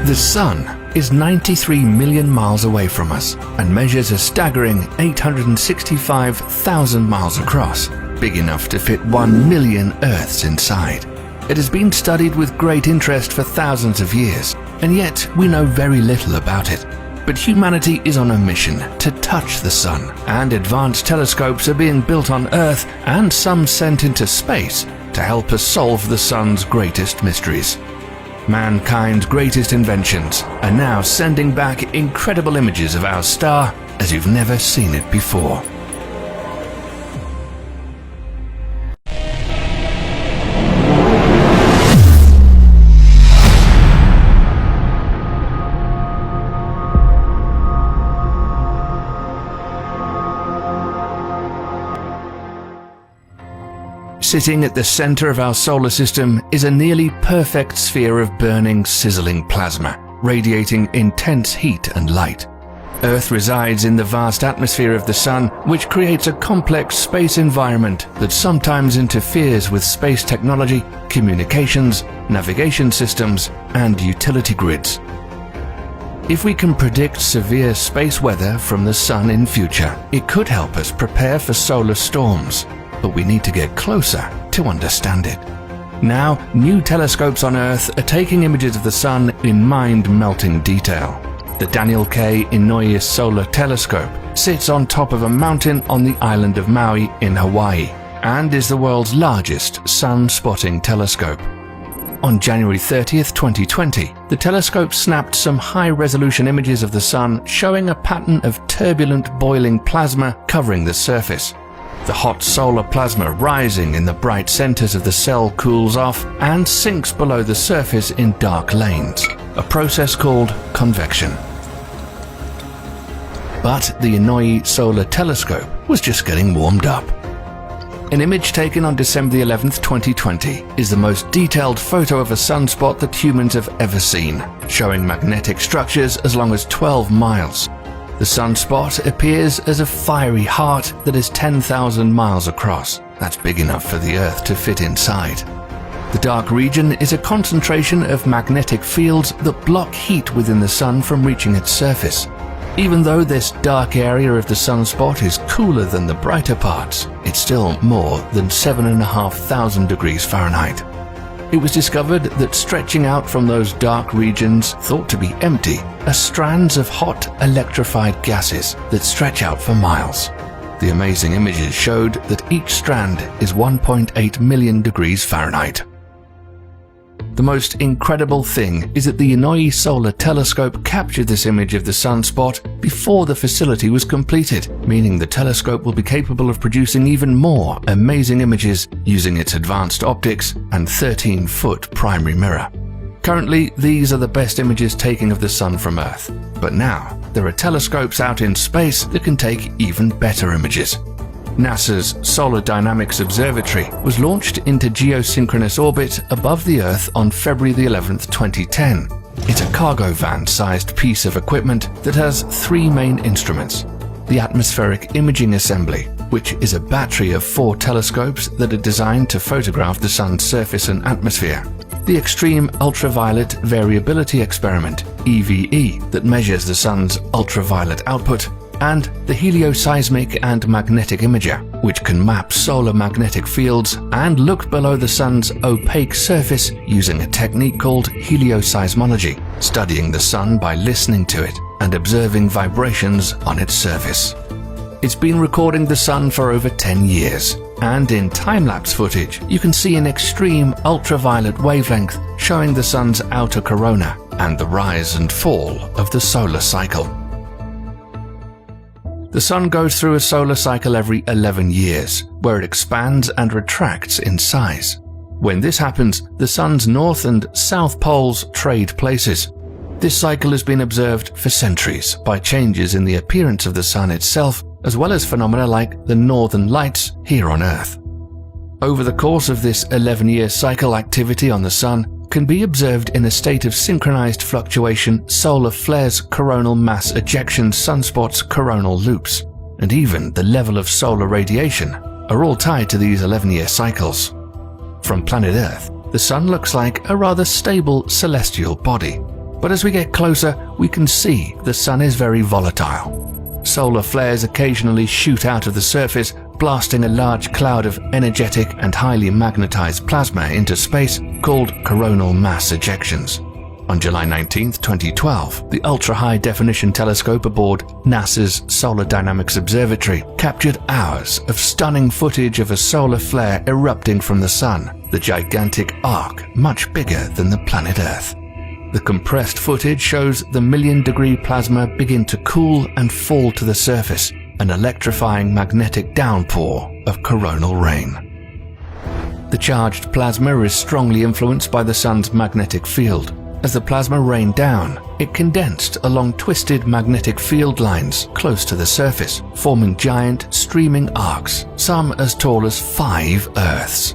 The Sun is 93 million miles away from us and measures a staggering 865,000 miles across, big enough to fit 1 million Earths inside. It has been studied with great interest for thousands of years, and yet we know very little about it. But humanity is on a mission to touch the Sun, and advanced telescopes are being built on Earth and some sent into space to help us solve the Sun's greatest mysteries. Mankind's greatest inventions are now sending back incredible images of our star as you've never seen it before. Sitting at the center of our solar system is a nearly perfect sphere of burning, sizzling plasma, radiating intense heat and light. Earth resides in the vast atmosphere of the Sun, which creates a complex space environment that sometimes interferes with space technology, communications, navigation systems, and utility grids. If we can predict severe space weather from the Sun in future, it could help us prepare for solar storms. But we need to get closer to understand it. Now, new telescopes on Earth are taking images of the Sun in mind-melting detail. The Daniel K. Inouye Solar Telescope sits on top of a mountain on the island of Maui in Hawaii and is the world's largest sun-spotting telescope. On January 30th, 2020, the telescope snapped some high-resolution images of the Sun showing a pattern of turbulent boiling plasma covering the surface. The hot solar plasma rising in the bright centers of the cell cools off and sinks below the surface in dark lanes, a process called convection. But the Inouye Solar Telescope was just getting warmed up. An image taken on December 11th, 2020 is the most detailed photo of a sunspot that humans have ever seen, showing magnetic structures as long as 12 miles. The sunspot appears as a fiery heart that is 10,000 miles across. That's big enough for the Earth to fit inside. The dark region is a concentration of magnetic fields that block heat within the Sun from reaching its surface. Even though this dark area of the sunspot is cooler than the brighter parts, it's still more than 7,500 degrees Fahrenheit. It was discovered that stretching out from those dark regions, thought to be empty, are strands of hot, electrified gases that stretch out for miles. The amazing images showed that each strand is 1.8 million degrees Fahrenheit. The most incredible thing is that the Inouye Solar Telescope captured this image of the sunspot before the facility was completed, meaning the telescope will be capable of producing even more amazing images using its advanced optics and 13-foot primary mirror. Currently, these are the best images taken of the Sun from Earth, but now there are telescopes out in space that can take even better images. NASA's Solar Dynamics Observatory was launched into geosynchronous orbit above the Earth on February the 11th, 2010. It's a cargo van-sized piece of equipment that has three main instruments. The Atmospheric Imaging Assembly, which is a battery of 4 telescopes that are designed to photograph the Sun's surface and atmosphere. The Extreme Ultraviolet Variability Experiment, EVE, that measures the Sun's ultraviolet output, and the Helioseismic and Magnetic Imager, which can map solar magnetic fields and look below the Sun's opaque surface using a technique called helioseismology, studying the Sun by listening to it and observing vibrations on its surface. It's been recording the Sun for over 10 years, and in time-lapse footage you can see an extreme ultraviolet wavelength showing the Sun's outer corona and the rise and fall of the solar cycle. The Sun goes through a solar cycle every 11 years, where it expands and retracts in size. When this happens, the Sun's north and south poles trade places. This cycle has been observed for centuries by changes in the appearance of the Sun itself, as well as phenomena like the northern lights here on Earth. Over the course of this 11-year cycle, activity on the Sun can be observed in a state of synchronized fluctuation, solar flares, coronal mass ejections, sunspots, coronal loops, and even the level of solar radiation are all tied to these 11-year cycles. From planet Earth, the Sun looks like a rather stable celestial body. But as we get closer, we can see the sun is very volatile. Solar flares occasionally shoot out of the surface, blasting a large cloud of energetic and highly magnetized plasma into space called coronal mass ejections. On July 19, 2012, the Ultra-High-Definition Telescope aboard NASA's Solar Dynamics Observatory captured hours of stunning footage of a solar flare erupting from the Sun, the gigantic arc much bigger than the planet Earth. The compressed footage shows the million-degree plasma begin to cool and fall to the surface, an electrifying magnetic downpour of coronal rain. The charged plasma is strongly influenced by the Sun's magnetic field. As the plasma rained down, it condensed along twisted magnetic field lines close to the surface, forming giant, streaming arcs, some as tall as 5 Earths.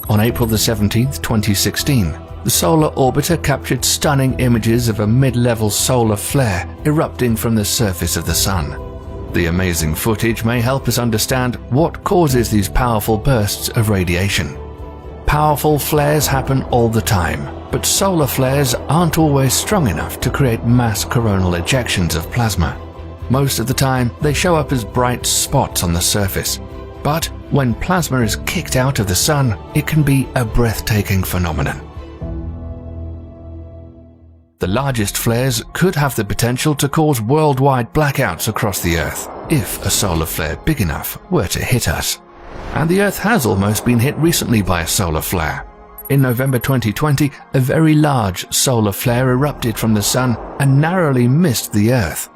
On April 17, 2016, the Solar Orbiter captured stunning images of a mid-level solar flare erupting from the surface of the Sun. The amazing footage may help us understand what causes these powerful bursts of radiation. Powerful flares happen all the time, but solar flares aren't always strong enough to create mass coronal ejections of plasma. Most of the time, they show up as bright spots on the surface. But when plasma is kicked out of the Sun, it can be a breathtaking phenomenon. The largest flares could have the potential to cause worldwide blackouts across the Earth if a solar flare big enough were to hit us. And the Earth has almost been hit recently by a solar flare. In November 2020, a very large solar flare erupted from the Sun and narrowly missed the Earth.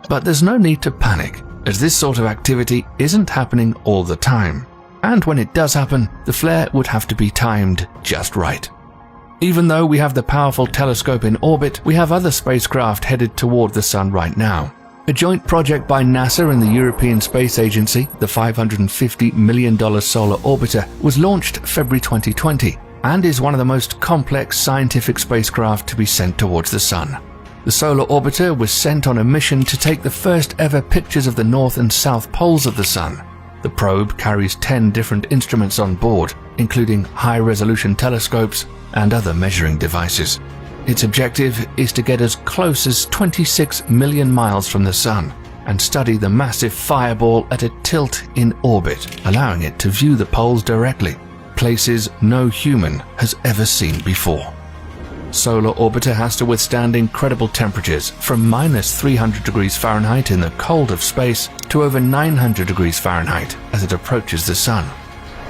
But there's no need to panic, as this sort of activity isn't happening all the time. And when it does happen, the flare would have to be timed just right. Even though we have the powerful telescope in orbit, we have other spacecraft headed toward the Sun right now. A joint project by NASA and the European Space Agency, the $550 million Solar Orbiter, was launched February 2020 and is one of the most complex scientific spacecraft to be sent towards the Sun. The Solar Orbiter was sent on a mission to take the first ever pictures of the north and south poles of the Sun. The probe carries 10 different instruments on board, including high-resolution telescopes and other measuring devices. Its objective is to get as close as 26 million miles from the Sun and study the massive fireball at a tilt in orbit, allowing it to view the poles directly, places no human has ever seen before. Solar Orbiter has to withstand incredible temperatures from minus 300 degrees Fahrenheit in the cold of space to over 900 degrees Fahrenheit as it approaches the Sun.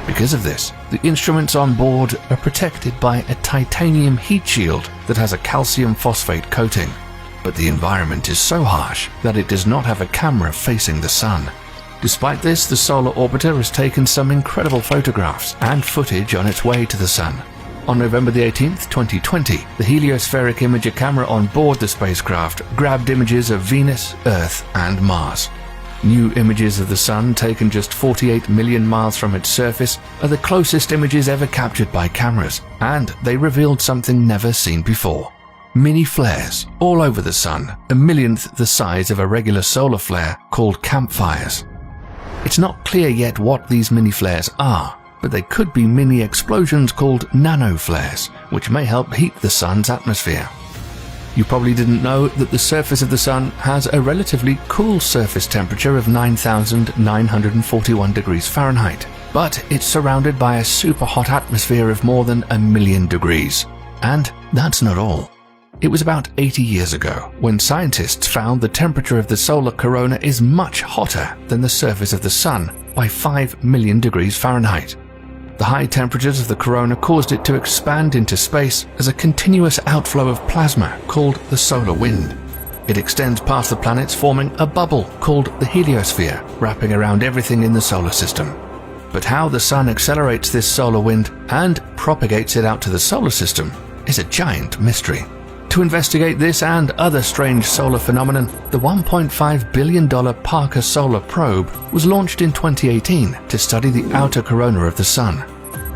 Because of this, the instruments on board are protected by a titanium heat shield that has a calcium phosphate coating. But the environment is so harsh that it does not have a camera facing the Sun. Despite this, the Solar Orbiter has taken some incredible photographs and footage on its way to the Sun. On November 18, 2020, the heliospheric imager camera on board the spacecraft grabbed images of Venus, Earth, and Mars. New images of the Sun taken just 48 million miles from its surface are the closest images ever captured by cameras, and they revealed something never seen before. Mini flares all over the Sun, a millionth the size of a regular solar flare, called campfires. It's not clear yet what these mini flares are, but they could be mini explosions called nanoflares, which may help heat the Sun's atmosphere. You probably didn't know that the surface of the Sun has a relatively cool surface temperature of 9,941 degrees Fahrenheit, but it's surrounded by a super hot atmosphere of more than 1 million degrees. And that's not all. It was about 80 years ago when scientists found the temperature of the solar corona is much hotter than the surface of the Sun by 5 million degrees Fahrenheit. The high temperatures of the corona caused it to expand into space as a continuous outflow of plasma called the solar wind. It extends past the planets, forming a bubble called the heliosphere, wrapping around everything in the solar system. But how the Sun accelerates this solar wind and propagates it out to the solar system is a giant mystery. To investigate this and other strange solar phenomenon, the $1.5 billion Parker Solar Probe was launched in 2018 to study the outer corona of the Sun.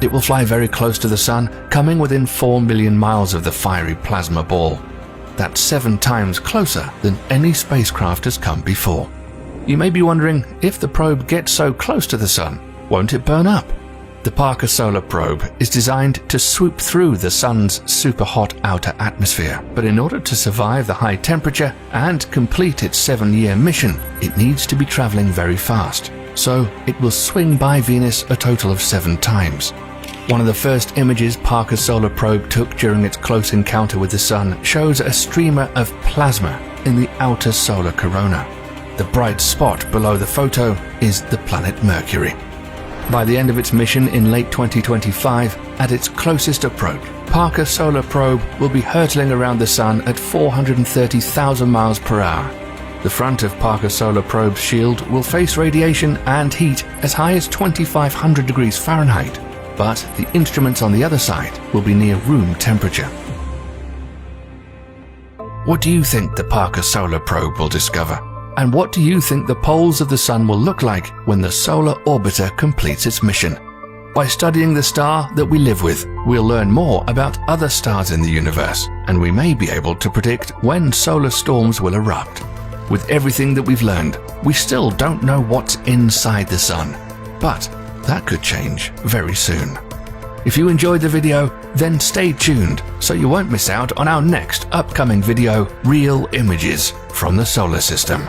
It will fly very close to the Sun, coming within 4 million miles of the fiery plasma ball. That's 7 times closer than any spacecraft has come before. You may be wondering, if the probe gets so close to the Sun, won't it burn up? The Parker Solar Probe is designed to swoop through the Sun's super-hot outer atmosphere, but in order to survive the high temperature and complete its 7-year mission, it needs to be traveling very fast. So it will swing by Venus a total of 7 times. One of the first images Parker's Solar Probe took during its close encounter with the Sun shows a streamer of plasma in the outer solar corona. The bright spot below the photo is the planet Mercury. By the end of its mission in late 2025, at its closest approach, Parker Solar Probe will be hurtling around the Sun at 430,000 miles per hour. The front of Parker Solar Probe's shield will face radiation and heat as high as 2,500 degrees Fahrenheit, but the instruments on the other side will be near room temperature. What do you think the Parker Solar Probe will discover? And what do you think the poles of the Sun will look like when the solar orbiter completes its mission? By studying the star that we live with, we'll learn more about other stars in the universe, and we may be able to predict when solar storms will erupt. With everything that we've learned, we still don't know what's inside the Sun, but that could change very soon. If you enjoyed the video, then stay tuned so you won't miss out on our next upcoming video, Real Images from the Solar System.